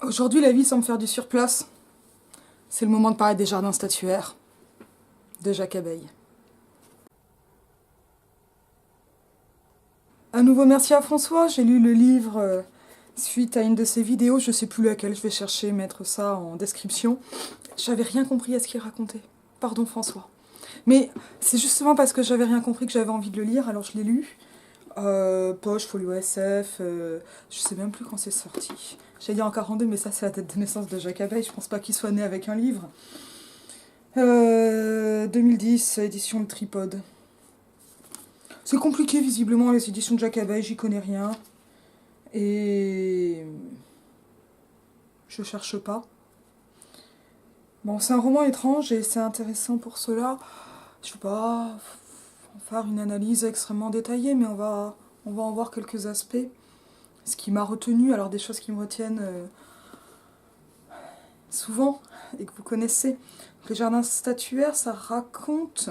Aujourd'hui, la vie semble faire du surplace. C'est le moment de parler des jardins statuaires de Jacques Abeille. À nouveau, merci à François. J'ai lu le livre suite à une de ses vidéos. Je sais plus laquelle. Je vais chercher, mettre ça en description. J'avais rien compris à ce qu'il racontait. Pardon, François. Mais c'est justement parce que j'avais rien compris que j'avais envie de le lire. Alors je l'ai lu. Poche, Folio SF. Je sais même plus quand c'est sorti. J'ai dit en 42, mais ça c'est la date de naissance de Jacques Abeille. Je pense pas qu'il soit né avec un livre. 2010, édition Le Tripode. C'est compliqué visiblement les éditions de Jacques Abeille, j'y connais rien. Et je cherche pas. Bon, c'est un roman étrange et c'est intéressant pour cela. Je ne vais pas en faire une analyse extrêmement détaillée, mais on va en voir quelques aspects. Ce qui m'a retenu, alors des choses qui me retiennent souvent et que vous connaissez. Les jardins statuaires, ça raconte...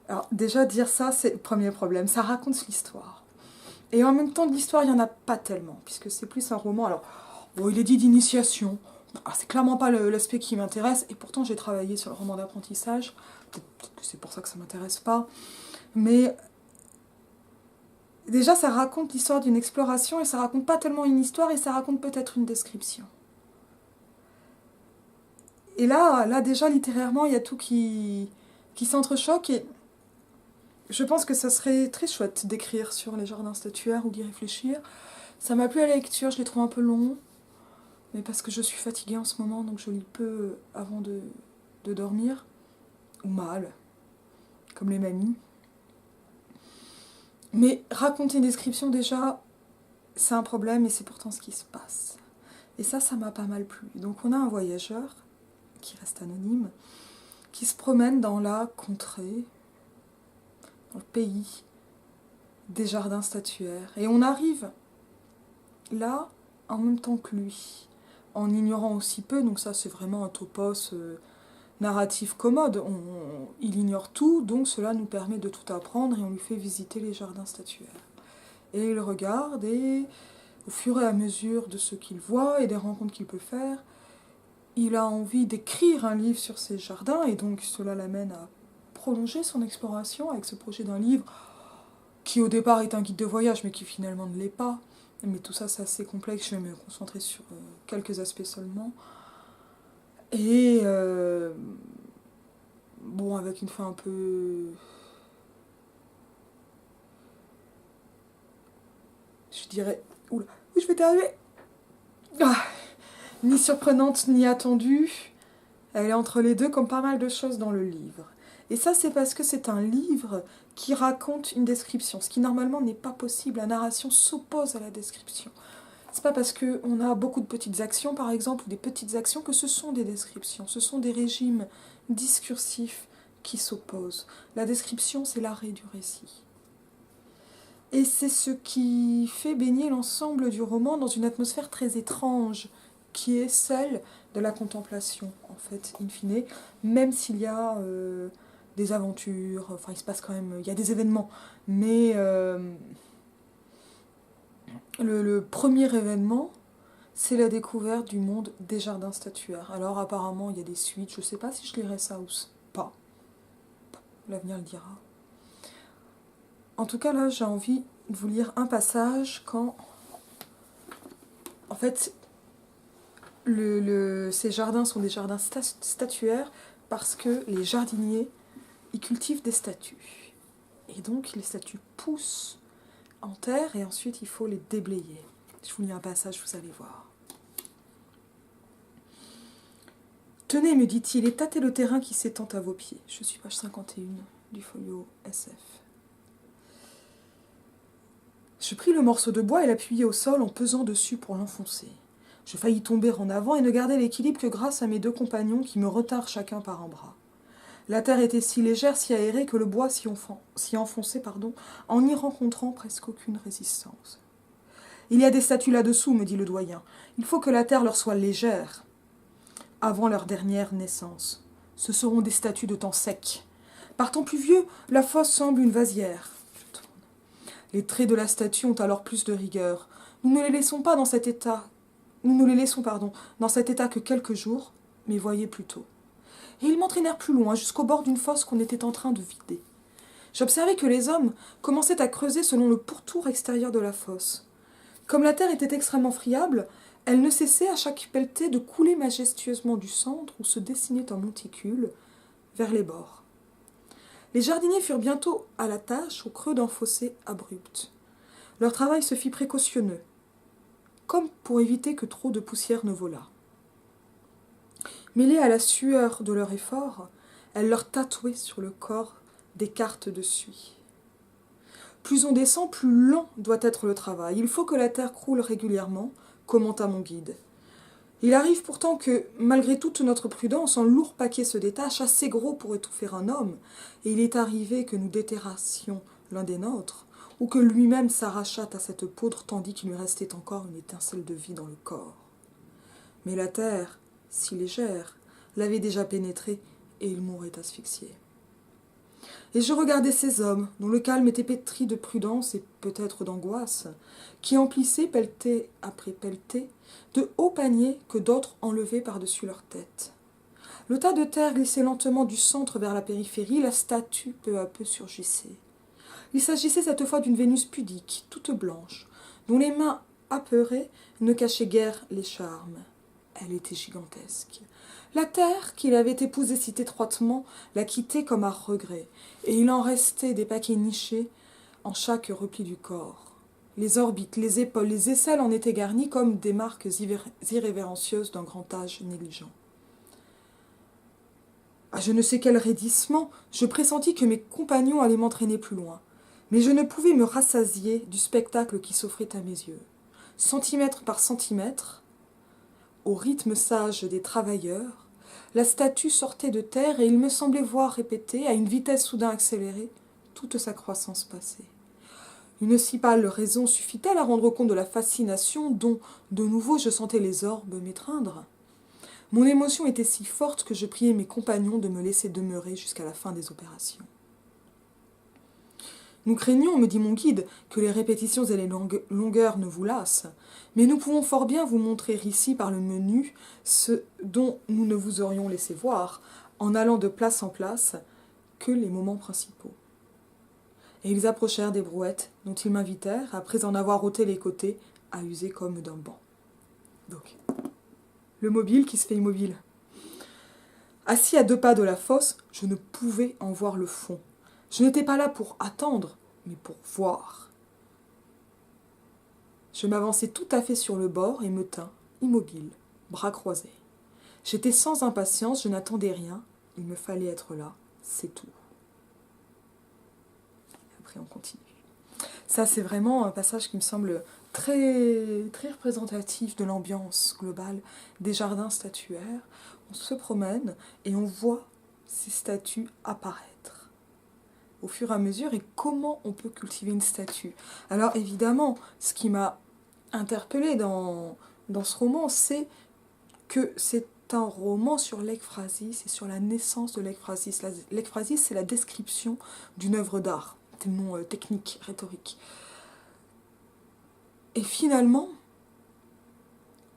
Alors déjà dire ça, c'est le premier problème. Ça raconte l'histoire. Et en même temps, de l'histoire, il n'y en a pas tellement, puisque c'est plus un roman. Alors, bon, il est dit d'initiation. C'est clairement pas l'aspect qui m'intéresse, et pourtant j'ai travaillé sur le roman d'apprentissage. Peut-être que c'est pour ça que ça m'intéresse pas. Mais déjà, ça raconte l'histoire d'une exploration, et ça raconte pas tellement une histoire, et ça raconte peut-être une description. Et là déjà, littérairement, il y a tout qui s'entrechoque, et je pense que ça serait très chouette d'écrire sur les jardins statuaires ou d'y réfléchir. Ça m'a plu à la lecture, je l'ai trouvé un peu long, mais parce que je suis fatiguée en ce moment, donc je lis peu avant de dormir, ou mal, comme les mamies. Mais raconter une description déjà, c'est un problème et c'est pourtant ce qui se passe. Et ça m'a pas mal plu. Donc on a un voyageur, qui reste anonyme, qui se promène dans la contrée, dans le pays des jardins statuaires. Et on arrive là en même temps que lui, en ignorant aussi peu, donc ça c'est vraiment un topos narratif commode. Il ignore tout, donc cela nous permet de tout apprendre et on lui fait visiter les jardins statuaires. Et il regarde et au fur et à mesure de ce qu'il voit et des rencontres qu'il peut faire, il a envie d'écrire un livre sur ces jardins et donc cela l'amène à prolonger son exploration avec ce projet d'un livre qui au départ est un guide de voyage mais qui finalement ne l'est pas. Mais tout ça c'est assez complexe, je vais me concentrer sur quelques aspects seulement. Et bon, avec une fin un peu... Je dirais... Oula, oui, je vais t'arriver. Ni surprenante ni attendue. Elle est entre les deux comme pas mal de choses dans le livre. Et ça, c'est parce que c'est un livre qui raconte une description, ce qui normalement n'est pas possible. La narration s'oppose à la description. C'est pas parce qu'on a beaucoup de petites actions, par exemple, ou des petites actions, que ce sont des descriptions. Ce sont des régimes discursifs qui s'opposent. La description, c'est l'arrêt du récit. Et c'est ce qui fait baigner l'ensemble du roman dans une atmosphère très étrange, qui est celle de la contemplation, en fait, in fine, même s'il y a des aventures, enfin il se passe quand même, il y a des événements, mais le premier événement, c'est la découverte du monde des jardins statuaires. Alors apparemment il y a des suites, je ne sais pas si je lirai ça ou pas, l'avenir le dira. En tout cas là j'ai envie de vous lire un passage quand, en fait, ces jardins sont des jardins statuaires parce que les jardiniers, ils cultivent des statues. Et donc les statues poussent en terre et ensuite il faut les déblayer. Je vous lis un passage, vous allez voir. Tenez, me dit-il, et tâtez le terrain qui s'étend à vos pieds. Je suis page 51 du folio SF. Je pris le morceau de bois et l'appuyai au sol en pesant dessus pour l'enfoncer. Je faillis tomber en avant et ne garder l'équilibre que grâce à mes deux compagnons qui me retinrent chacun par un bras. La terre était si légère, si aérée, que le bois s'y enfonçait, en y rencontrant presque aucune résistance. « Il y a des statues là-dessous, me dit le doyen. Il faut que la terre leur soit légère. Avant leur dernière naissance. Ce seront des statues de temps sec. Par temps pluvieux, la fosse semble une vasière. » Les traits de la statue ont alors plus de rigueur. Nous ne les laissons pas dans cet état, nous ne les laissons, dans cet état que quelques jours, mais voyez plutôt. Et ils m'entraînèrent plus loin, jusqu'au bord d'une fosse qu'on était en train de vider. J'observai que les hommes commençaient à creuser selon le pourtour extérieur de la fosse. Comme la terre était extrêmement friable, elle ne cessait à chaque pelletée de couler majestueusement du centre ou se dessinait en monticule vers les bords. Les jardiniers furent bientôt à la tâche au creux d'un fossé abrupt. Leur travail se fit précautionneux, comme pour éviter que trop de poussière ne volât. Mêlée à la sueur de leur effort, elle leur tatouait sur le corps des cartes de suie. Plus on descend, plus lent doit être le travail. Il faut que la terre croule régulièrement, commenta mon guide. Il arrive pourtant que, malgré toute notre prudence, un lourd paquet se détache, assez gros pour étouffer un homme, et il est arrivé que nous déterrassions l'un des nôtres, ou que lui-même s'arrachât à cette poudre tandis qu'il lui restait encore une étincelle de vie dans le corps. Mais la terre, si légère, l'avait déjà pénétré, et il mourait asphyxié. Et je regardais ces hommes, dont le calme était pétri de prudence et peut-être d'angoisse, qui emplissaient, pelletée après pelletée, de hauts paniers que d'autres enlevaient par-dessus leur tête. Le tas de terre glissait lentement du centre vers la périphérie, la statue peu à peu surgissait. Il s'agissait cette fois d'une Vénus pudique, toute blanche, dont les mains apeurées ne cachaient guère les charmes. Elle était gigantesque. La terre, qu'il avait épousée si étroitement, la quittait comme à regret, et il en restait des paquets nichés en chaque repli du corps. Les orbites, les épaules, les aisselles en étaient garnies comme des marques irrévérencieuses d'un grand âge négligent. À je ne sais quel raidissement, je pressentis que mes compagnons allaient m'entraîner plus loin, mais je ne pouvais me rassasier du spectacle qui s'offrait à mes yeux. Centimètre par centimètre, au rythme sage des travailleurs, la statue sortait de terre et il me semblait voir répéter, à une vitesse soudain accélérée, toute sa croissance passée. Une si pâle raison suffit-elle à rendre compte de la fascination dont, de nouveau, je sentais les orbes m'étreindre ? Mon émotion était si forte que je priai mes compagnons de me laisser demeurer jusqu'à la fin des opérations. Nous craignons, me dit mon guide, que les répétitions et les longueurs ne vous lassent, mais nous pouvons fort bien vous montrer ici par le menu ce dont nous ne vous aurions laissé voir, en allant de place en place, que les moments principaux. Et ils approchèrent des brouettes dont ils m'invitèrent, après en avoir ôté les côtés, à user comme d'un banc. Donc, le mobile qui se fait immobile. Assis à 2 pas de la fosse, je ne pouvais en voir le fond. Je n'étais pas là pour attendre, mais pour voir. Je m'avançai tout à fait sur le bord et me tins, immobile, bras croisés. J'étais sans impatience, je n'attendais rien, il me fallait être là, c'est tout. Après on continue. Ça c'est vraiment un passage qui me semble très, très représentatif de l'ambiance globale des jardins statuaires. On se promène et on voit ces statues apparaître au fur et à mesure, et comment on peut cultiver une statue. Alors évidemment, ce qui m'a interpellée dans ce roman, c'est que c'est un roman sur l'ekphrasis et sur la naissance de l'ekphrasis. L'ekphrasis, c'est la description d'une œuvre d'art, c'est le nom technique, rhétorique. Et finalement,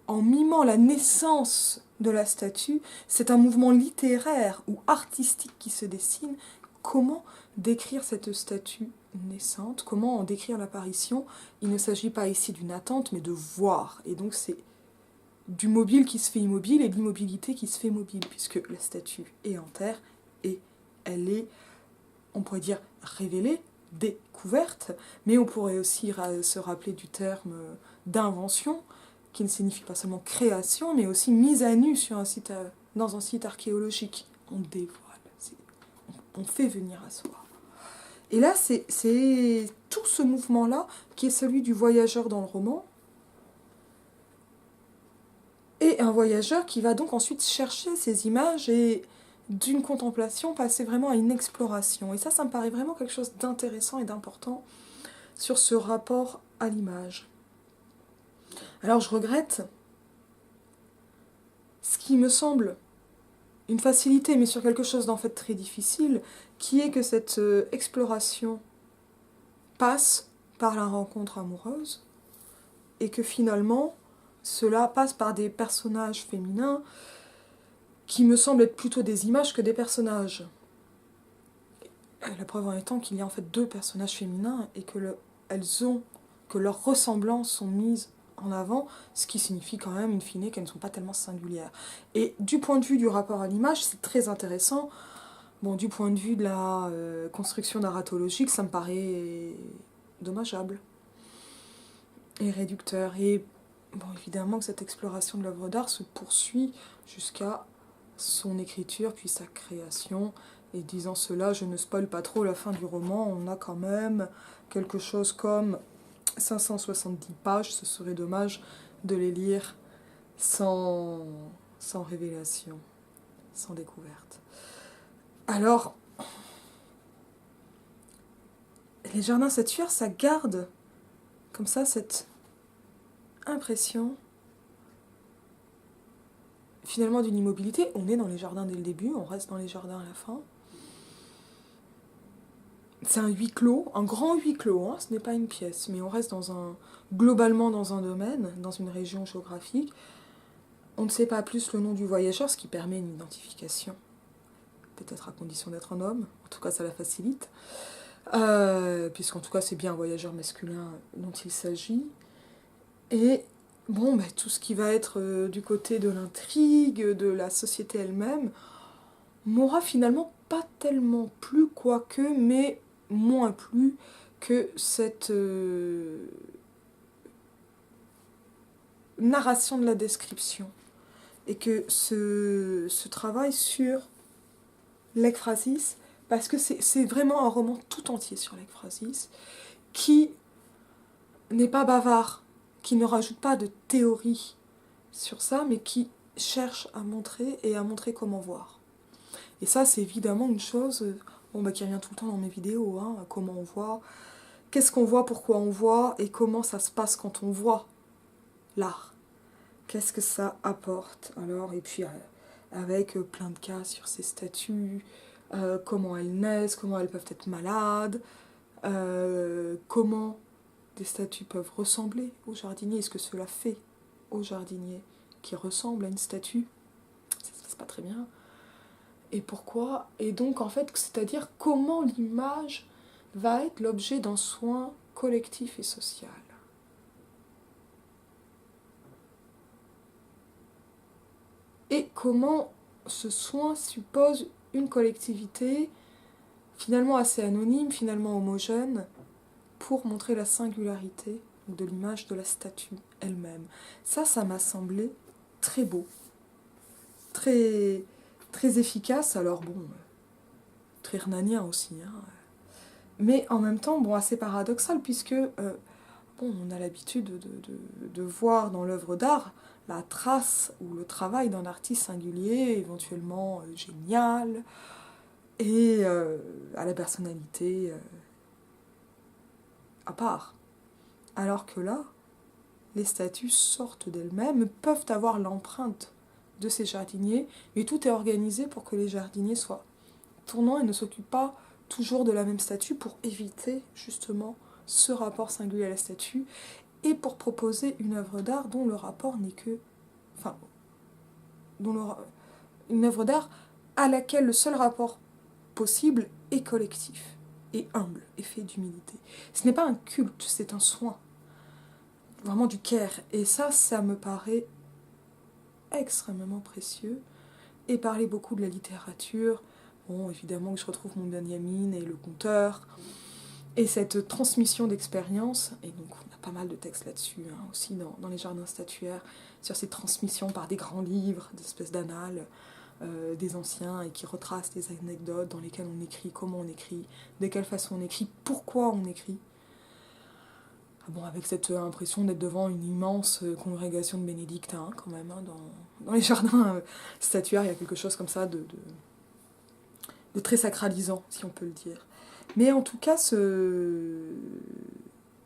en mimant la naissance de la statue, c'est un mouvement littéraire ou artistique qui se dessine. Comment décrire cette statue naissante? Comment en décrire l'apparition? Il ne s'agit pas ici d'une attente, mais de voir. Et donc c'est du mobile qui se fait immobile et de l'immobilité qui se fait mobile, puisque la statue est en terre et elle est, on pourrait dire, révélée, découverte, mais on pourrait aussi se rappeler du terme d'invention, qui ne signifie pas seulement création, mais aussi mise à nu sur dans un site archéologique. On dévoile, on fait venir à soi. Et là, c'est tout ce mouvement-là qui est celui du voyageur dans le roman, et un voyageur qui va donc ensuite chercher ces images et d'une contemplation passer vraiment à une exploration. Et ça me paraît vraiment quelque chose d'intéressant et d'important sur ce rapport à l'image. Alors je regrette ce qui me semble une facilité, mais sur quelque chose d'en fait très difficile, qui est que cette exploration passe par la rencontre amoureuse, et que finalement, cela passe par des personnages féminins qui me semblent être plutôt des images que des personnages. La preuve en étant qu'il y a en fait 2 personnages féminins et que leurs ressemblances sont mises en avant, ce qui signifie quand même, in fine, qu'elles ne sont pas tellement singulières. Et du point de vue du rapport à l'image, c'est très intéressant. Bon, du point de vue de la construction narratologique, ça me paraît dommageable et réducteur. Et bon, évidemment que cette exploration de l'œuvre d'art se poursuit jusqu'à son écriture, puis sa création. Et disant cela, je ne spoil pas trop la fin du roman, on a quand même quelque chose comme 570 pages, ce serait dommage de les lire sans révélation, sans découverte. Alors, les jardins statuaires, ça garde comme ça cette impression finalement d'une immobilité. On est dans les jardins dès le début, on reste dans les jardins à la fin. C'est un huis clos, un grand huis clos, hein, ce n'est pas une pièce, mais on reste globalement dans un domaine, dans une région géographique. On ne sait pas plus le nom du voyageur, ce qui permet une identification, peut-être à condition d'être un homme, en tout cas ça la facilite, puisqu'en tout cas c'est bien un voyageur masculin dont il s'agit. Et bon, bah, tout ce qui va être du côté de l'intrigue, de la société elle-même, m'aura finalement pas tellement plu, quoique, mais moins plu que cette narration de la description. Et que ce travail sur l'ekphrasis, parce que c'est vraiment un roman tout entier sur l'ekphrasis, qui n'est pas bavard, qui ne rajoute pas de théorie sur ça, mais qui cherche à montrer et à montrer comment voir. Et ça, c'est évidemment une chose qui revient tout le temps dans mes vidéos, hein, comment on voit, qu'est-ce qu'on voit, pourquoi on voit, et comment ça se passe quand on voit l'art. Qu'est-ce que ça apporte? Alors, et puis avec plein de cas sur ces statues, comment elles naissent, comment elles peuvent être malades, comment des statues peuvent ressembler au jardinier, est-ce que cela fait au jardinier qui ressemble à une statue? Ça se passe pas très bien. Et pourquoi? Et donc en fait, c'est-à-dire comment l'image va être l'objet d'un soin collectif et social. Et comment ce soin suppose une collectivité finalement assez anonyme, finalement homogène, pour montrer la singularité de l'image de la statue elle-même. Ça m'a semblé très beau, très, très efficace, alors bon, très hernanien aussi, hein. Mais en même temps, bon, assez paradoxal, puisque on a l'habitude de voir dans l'œuvre d'art la trace ou le travail d'un artiste singulier, éventuellement génial, et à la personnalité à part. Alors que là, les statues sortent d'elles-mêmes, peuvent avoir l'empreinte de ces jardiniers, mais tout est organisé pour que les jardiniers soient tournants et ne s'occupent pas toujours de la même statue pour éviter justement ce rapport singulier à la statue et pour proposer une œuvre d'art dont le rapport n'est que... Enfin, une œuvre d'art à laquelle le seul rapport possible est collectif, et humble, et fait d'humilité. Ce n'est pas un culte, c'est un soin. Vraiment du care. Et ça me paraît extrêmement précieux. Et parler beaucoup de la littérature. Bon, évidemment que je retrouve mon Benjamin et le conteur. Et cette transmission d'expérience, et donc on a pas mal de textes là-dessus, hein, aussi dans les jardins statuaires, sur ces transmissions par des grands livres, des espèces d'annales, des anciens, et qui retracent des anecdotes dans lesquelles on écrit, comment on écrit, de quelle façon on écrit, pourquoi on écrit. Bon, avec cette impression d'être devant une immense congrégation de bénédictins, quand même, hein, dans les jardins statuaires, il y a quelque chose comme ça de très sacralisant, si on peut le dire. Mais en tout cas,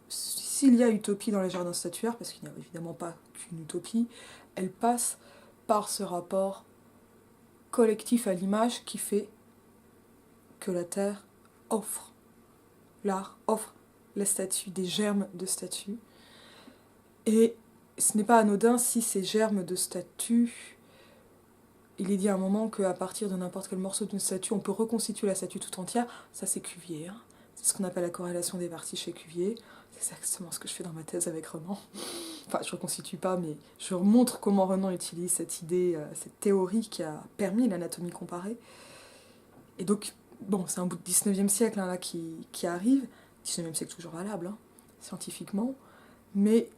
s'il y a utopie dans les jardins statuaires, parce qu'il n'y a évidemment pas qu'une utopie, elle passe par ce rapport collectif à l'image qui fait que la Terre offre, l'art offre la statue, des germes de statue, Et ce n'est pas anodin si ces germes de statue, il est dit à un moment qu'à partir de n'importe quel morceau d'une statue, on peut reconstituer la statue tout entière. Ça, c'est Cuvier. Hein. C'est ce qu'on appelle la corrélation des parties chez Cuvier. C'est exactement ce que je fais dans ma thèse avec Renan. Enfin, je reconstitue pas, mais je montre comment Renan utilise cette idée, cette théorie qui a permis l'anatomie comparée. Et donc, bon, c'est un bout de 19e siècle hein, là, qui arrive. 19e siècle toujours valable, hein, scientifiquement. Mais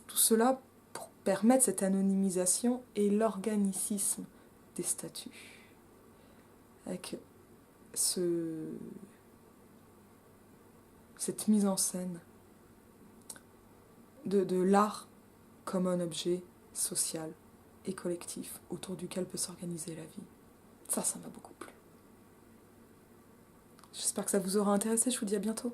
tout cela pour permettre cette anonymisation et l'organicisme des statues. Avec cette mise en scène de l'art comme un objet social et collectif autour duquel peut s'organiser la vie. Ça m'a beaucoup plu. J'espère que ça vous aura intéressé, je vous dis à bientôt.